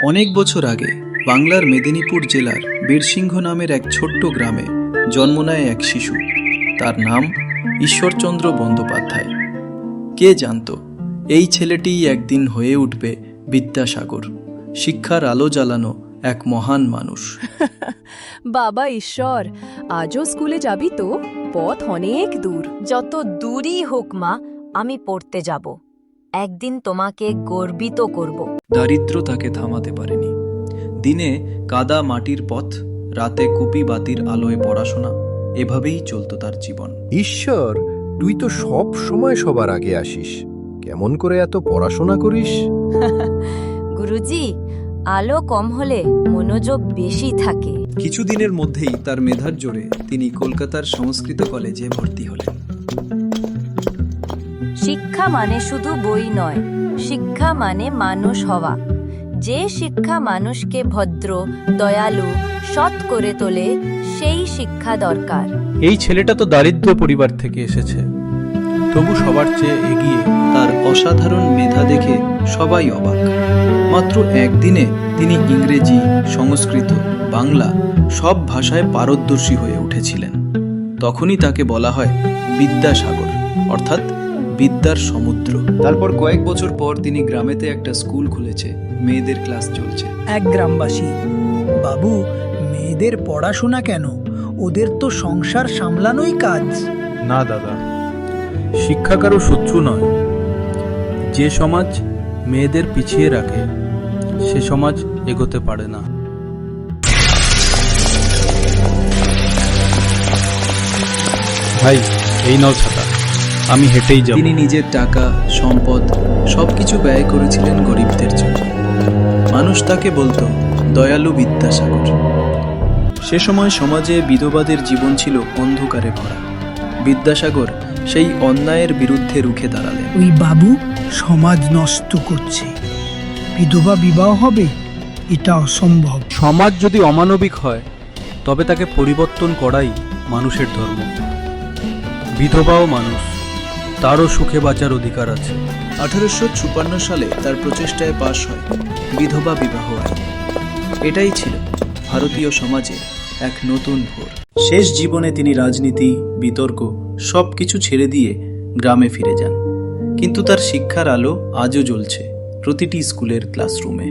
অনেক বছর আগে বাংলার মেদিনীপুর জেলার বীরসিংহ নামের এক ছোট্ট গ্রামে জন্ম নেয় এক শিশু। তার নাম ঈশ্বরচন্দ্র বন্দ্যোপাধ্যায়। কে জানত এই ছেলেটিই একদিন হয়ে উঠবে বিদ্যাসাগর, শিক্ষার আলো জ্বালানো এক মহান মানুষ। বাবা ঈশ্বর, আজও স্কুলে যাবি তো? পথ অনেক দূর। যত দূরই হোক মা, আমি পড়তে যাব। একদিন তোমাকে গর্বিত করব। দারিদ্র তাকে থামাতে পারেনি। দিনে কাদা মাটির পথ, রাতে কুপি বাতির আলোয় পড়াশোনা, এভাবেই চলত তার জীবন। ঈশ্বর, তুই তো সব সময় সবার আগে আসিস, কেমন করে এত পড়াশোনা করিস? গুরুজি, আলো কম হলে মনোযোগ বেশি থাকে। কিছুদিনের মধ্যেই তার মেধার জোরে তিনি কলকাতার সংস্কৃত কলেজে ভর্তি হলেন। শিক্ষা মানে শুধু বই নয়, শিক্ষা মানে মানুষ হওয়া। যে শিক্ষা মানুষকে ভদ্র, দয়ালু, সৎ করে তোলে, সেই শিক্ষা দরকার। এই ছেলেটা তো দারিদ্র পরিবার থেকে এসেছে, তবু সবার চেয়ে এগিয়ে। তার অসাধারণ মেধা দেখে সবাই অবাক। মাত্র একদিনে তিনি ইংরেজি, সংস্কৃত, বাংলা সব ভাষায় পারদর্শী হয়ে উঠেছিলেন। তখনই তাকে বলা হয় বিদ্যাসাগর, অর্থাৎ বিদ্যার সমুদ্র। তারপর কয়েক বছর পর তিনি গ্রামেতে একটা স্কুল খুলেছে, মেয়েদের ক্লাস চলছে। এক গ্রামবাসী: বাবু, মেয়েদের পড়াশোনা কেন? ওদের তো সংসার সামলানোই কাজ। না দাদা, শিক্ষা কারো শত্রু নয়। যে সমাজ মেয়েদের পিছিয়ে রাখে, সে সমাজ এগোতে পারে না। ভাই, এই নাও ছাতা, আমি হেঁটেই যাব। তিনি নিজের টাকা, সম্পদ সবকিছু ব্যয় করেছিলেন গরিবদের জন্য। মানুষ তাকে বলতো দয়ালু বিদ্যাসাগর। সে সময় সমাজে বিধবাদের জীবন ছিল অন্ধকারে ভরা। বিদ্যাসাগর সেই অন্যায়ের বিরুদ্ধে রুখে দাঁড়ালেন। ওই বাবু সমাজ নষ্ট করছে, বিধবা বিবাহ হবে, এটা অসম্ভব। সমাজ যদি অমানবিক হয়, তবে তাকে পরিবর্তন করাই মানুষের ধর্ম। বিধবাও মানুষ, তারও সুখে বাঁচার অধিকার আছে। 1856 সালে তার প্রচেষ্টায় পাশ হয় বিধবা বিবাহ আইন। এটাই ছিল ভারতীয় সমাজে এক নতুন ভোর। শেষ জীবনে তিনি রাজনীতি, বিতর্ক সবকিছু ছেড়ে দিয়ে গ্রামে ফিরে যান। কিন্তু তার শিক্ষার আলো আজও জ্বলছে প্রতিটি স্কুলের ক্লাসরুমে।